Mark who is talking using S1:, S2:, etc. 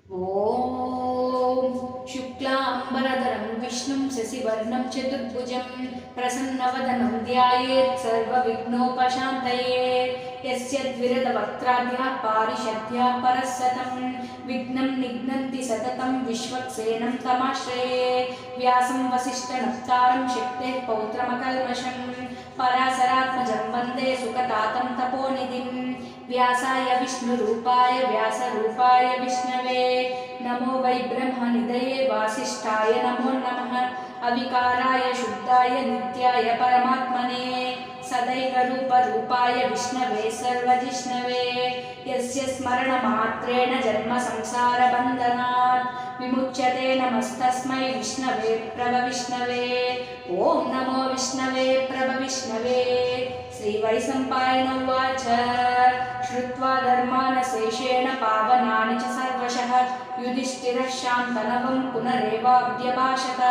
S1: ॐ शुक्लाम्बरधरं विष्णुं शशिवर्णं चतुर्भुजं प्रसन्नवदनं ध्यायेत् सर्वविघ्नोपशान्तये। यस्य द्विरदवक्त्राद्यः पारिषद्यः परस्सतं विघ्नं निघ्नन्ति सततं विश्वक्सेनं तमाश्रये। व्यासं वसिष्ठनप्तारं शक्तेः पौत्रमकल्मषं पराशरात्मजं वन्दे सुखतातं तपोनिधिं। व्यासाय विष्णुरूपाय व्यासरूपाय विष्णवे नमो वै ब्रह्मनिधये वासिष्ठाय नमो नमः। अविकाराय शुद्धाय नित्याय परमात्मने सदैकरूपरूपाय विष्णवे सर्वजिष्णवे। यस्य स्मरणमात्रेण जन्मसंसारबन्धनात् विमुच्यते नमस्तस्मै विष्णवे प्रभविष्णवे। ॐ नमो विष्णवे प्रभविष्णवे। श्रीवैशम्पायन उवाच श्रुत्वा धर्मानशेषेण पावनानि च सर्वशः युधिष्ठिरः शान्तनवं पुनरेवाभ्यभाषत।